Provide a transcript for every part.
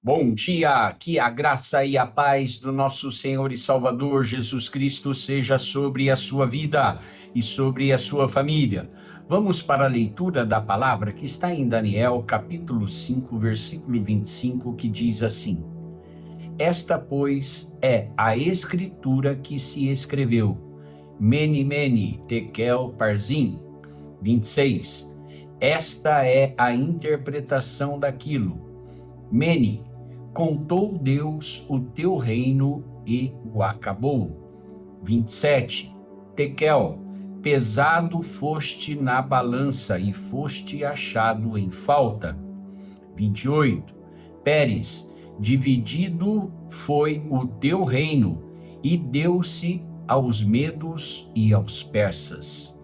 Bom dia, que a graça e a paz do nosso Senhor e Salvador Jesus Cristo seja sobre a sua vida e sobre a sua família. Vamos para a leitura da palavra que está em Daniel, capítulo 5, versículo 25, que diz assim: Esta, pois, é a escritura que se escreveu. Mene, mene, tekel, parsim. 26. Esta é a interpretação daquilo. Mene, contou Deus o teu reino e o acabou. 27. Tekel, pesado foste na balança e foste achado em falta. 28. Pérez, dividido foi o teu reino e deu-se aos medos e aos persas.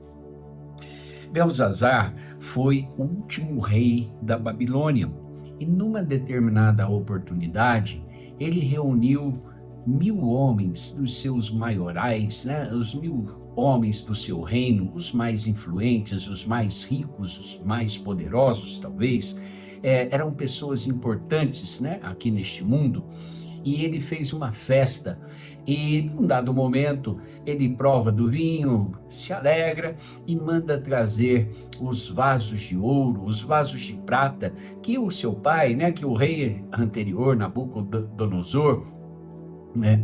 Belzazar foi o último rei da Babilônia e numa determinada oportunidade ele reuniu 1.000 homens dos seus maiorais, os 1.000 homens do seu reino, os mais influentes, os mais ricos, os mais poderosos talvez, eram pessoas importantes, aqui neste mundo. E ele fez uma festa e, num dado momento, ele prova do vinho, se alegra e manda trazer os vasos de ouro, os vasos de prata que o seu pai, que o rei anterior, Nabucodonosor,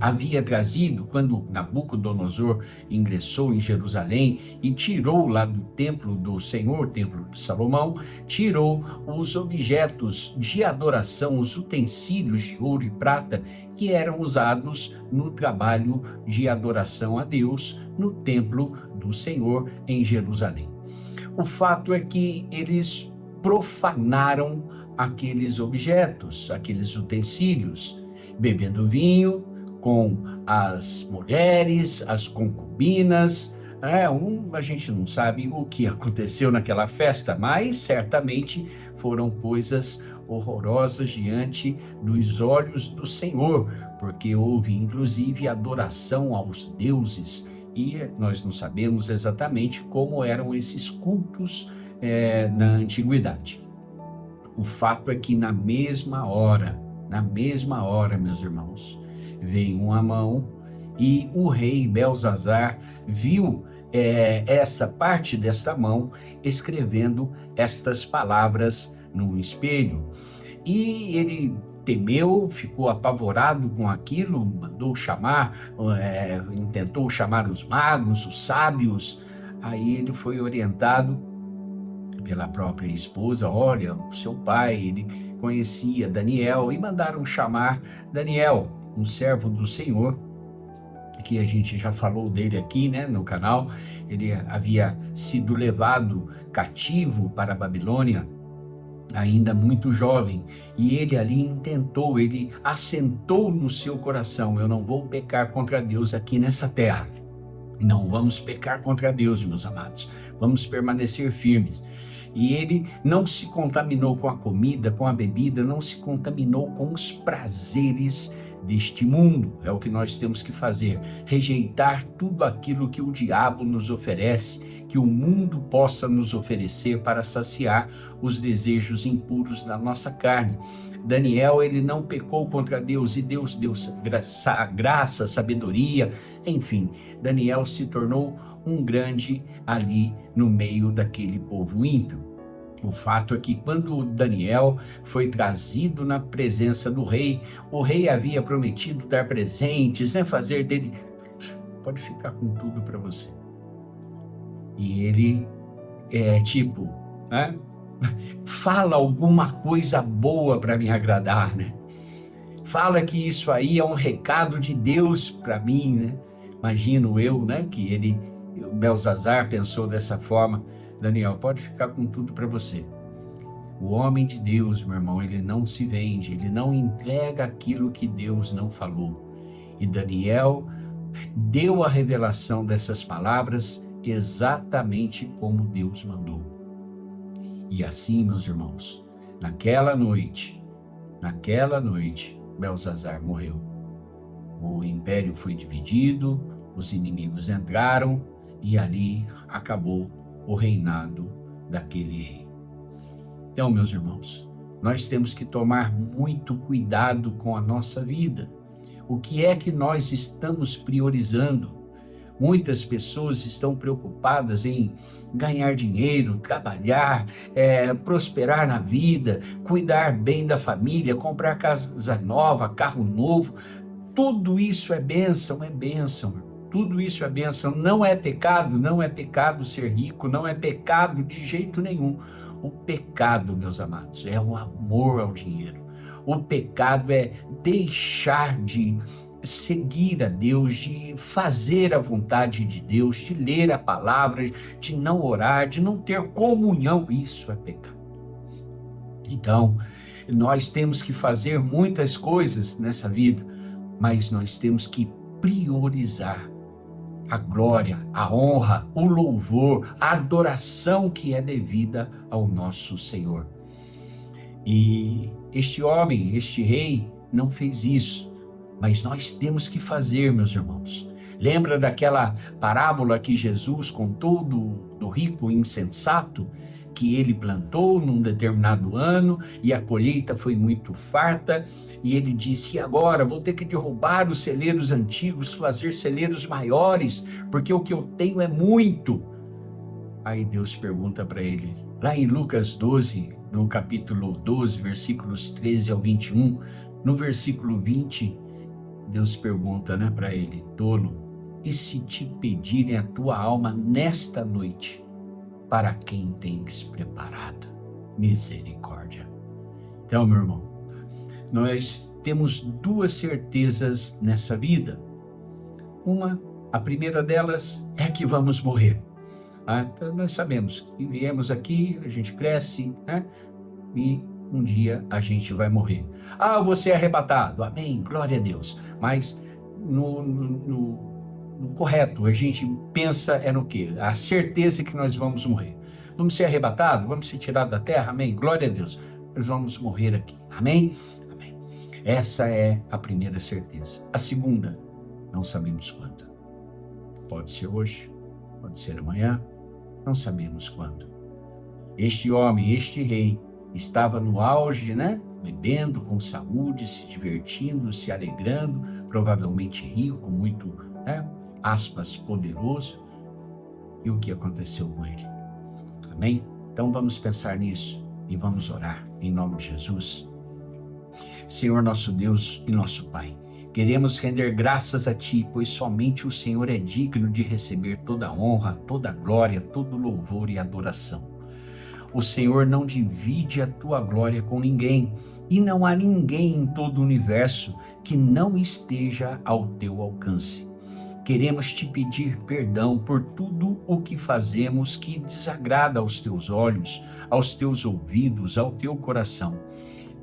havia trazido quando Nabucodonosor ingressou em Jerusalém e tirou lá do templo do Senhor, templo de Salomão, tirou os objetos de adoração, os utensílios de ouro e prata que eram usados no trabalho de adoração a Deus no templo do Senhor em Jerusalém. O fato é que eles profanaram aqueles objetos, aqueles utensílios, bebendo vinho com as mulheres, as concubinas. A gente não sabe o que aconteceu naquela festa, mas certamente foram coisas horrorosas diante dos olhos do Senhor, porque houve inclusive adoração aos deuses e nós não sabemos exatamente como eram esses cultos na antiguidade. O fato é que na mesma hora, meus irmãos, veio uma mão e o rei Belzazar viu essa parte dessa mão escrevendo estas palavras no espelho. E ele temeu, ficou apavorado com aquilo, mandou chamar, tentou chamar os magos, os sábios. Aí ele foi orientado pela própria esposa: olha, o seu pai, ele conhecia Daniel, e mandaram chamar Daniel, um servo do Senhor, que a gente já falou dele aqui, no canal. Ele havia sido levado cativo para a Babilônia, ainda muito jovem, e ele ali ele assentou no seu coração: eu não vou pecar contra Deus aqui nessa terra. Não vamos pecar contra Deus, meus amados. Vamos permanecer firmes. E ele não se contaminou com a comida, com a bebida, não se contaminou com os prazeres deste mundo. É o que nós temos que fazer: rejeitar tudo aquilo que o diabo nos oferece, que o mundo possa nos oferecer para saciar os desejos impuros da nossa carne. Daniel, ele não pecou contra Deus e Deus deu graça, sabedoria, enfim. Daniel se tornou um grande ali no meio daquele povo ímpio. O fato é que quando Daniel foi trazido na presença do rei, o rei havia prometido dar presentes, fazer dele: pode ficar com tudo para você. E ele fala alguma coisa boa para me agradar, Fala que isso aí é um recado de Deus para mim, Imagino eu, que o Belzazar pensou dessa forma: Daniel, pode ficar com tudo para você. O homem de Deus, meu irmão, ele não se vende, ele não entrega aquilo que Deus não falou. E Daniel deu a revelação dessas palavras exatamente como Deus mandou. E assim, meus irmãos, naquela noite, Belzazar morreu. O império foi dividido, os inimigos entraram e ali acabou o reinado daquele rei. Então, meus irmãos, nós temos que tomar muito cuidado com a nossa vida. O que é que nós estamos priorizando? Muitas pessoas estão preocupadas em ganhar dinheiro, trabalhar, prosperar na vida, cuidar bem da família, comprar casa nova, carro novo. Tudo isso é bênção, é bênção. Tudo isso é bênção. Não é pecado ser rico, não é pecado de jeito nenhum. O pecado, meus amados, é o amor ao dinheiro. O pecado é deixar de seguir a Deus, de fazer a vontade de Deus, de ler a palavra, de não orar, de não ter comunhão. Isso é pecado. Então, nós temos que fazer muitas coisas nessa vida, mas nós temos que priorizar a glória, a honra, o louvor, a adoração que é devida ao nosso Senhor. E este homem, este rei, não fez isso, mas nós temos que fazer, meus irmãos. Lembra daquela parábola que Jesus contou do rico insensato, que ele plantou num determinado ano e a colheita foi muito farta, e ele disse: e agora vou ter que derrubar os celeiros antigos, fazer celeiros maiores, porque o que eu tenho é muito. Aí Deus pergunta para ele, lá em Lucas 12, no capítulo 12, versículos 13 ao 21, no versículo 20, Deus pergunta, para ele: tolo, e se te pedirem a tua alma nesta noite, para quem tens preparado misericórdia? Então, meu irmão, nós temos duas certezas nessa vida. A primeira delas é que vamos morrer. Então nós sabemos que viemos aqui, a gente cresce, e um dia a gente vai morrer. Eu vou ser arrebatado, amém, glória a Deus. Mas no correto, a gente pensa no quê? A certeza que nós vamos morrer. Vamos ser arrebatados, vamos ser tirados da terra, amém, glória a Deus. Nós vamos morrer aqui, amém, amém. Essa é a primeira certeza. A segunda, não sabemos quando. Pode ser hoje, pode ser amanhã, não sabemos quando. Este homem, este rei, estava no auge, bebendo com saúde, se divertindo, se alegrando, provavelmente rico, muito, aspas, poderoso. E o que aconteceu com ele? Amém? Então vamos pensar nisso e vamos orar em nome de Jesus. Senhor nosso Deus e nosso Pai, queremos render graças a Ti, pois somente o Senhor é digno de receber toda a honra, toda a glória, todo o louvor e adoração. O Senhor não divide a Tua glória com ninguém, e não há ninguém em todo o universo que não esteja ao Teu alcance. Queremos Te pedir perdão por tudo o que fazemos que desagrada aos Teus olhos, aos Teus ouvidos, ao Teu coração.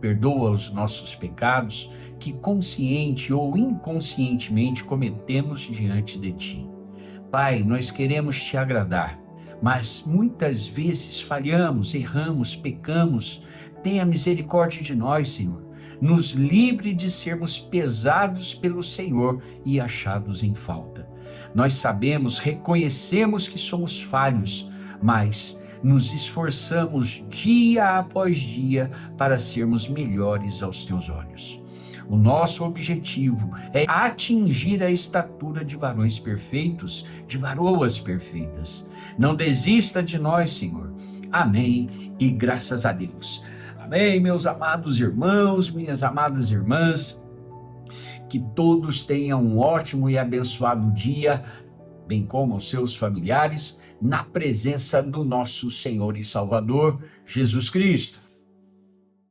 Perdoa os nossos pecados que consciente ou inconscientemente cometemos diante de Ti. Pai, nós queremos Te agradar, mas muitas vezes falhamos, erramos, pecamos. Tenha misericórdia de nós, Senhor. Nos livre de sermos pesados pelo Senhor e achados em falta. Nós sabemos, reconhecemos que somos falhos, mas nos esforçamos dia após dia para sermos melhores aos Teus olhos. O nosso objetivo é atingir a estatura de varões perfeitos, de varoas perfeitas. Não desista de nós, Senhor. Amém e graças a Deus. Amém, meus amados irmãos, minhas amadas irmãs. Que todos tenham um ótimo e abençoado dia, bem como os seus familiares, na presença do nosso Senhor e Salvador, Jesus Cristo.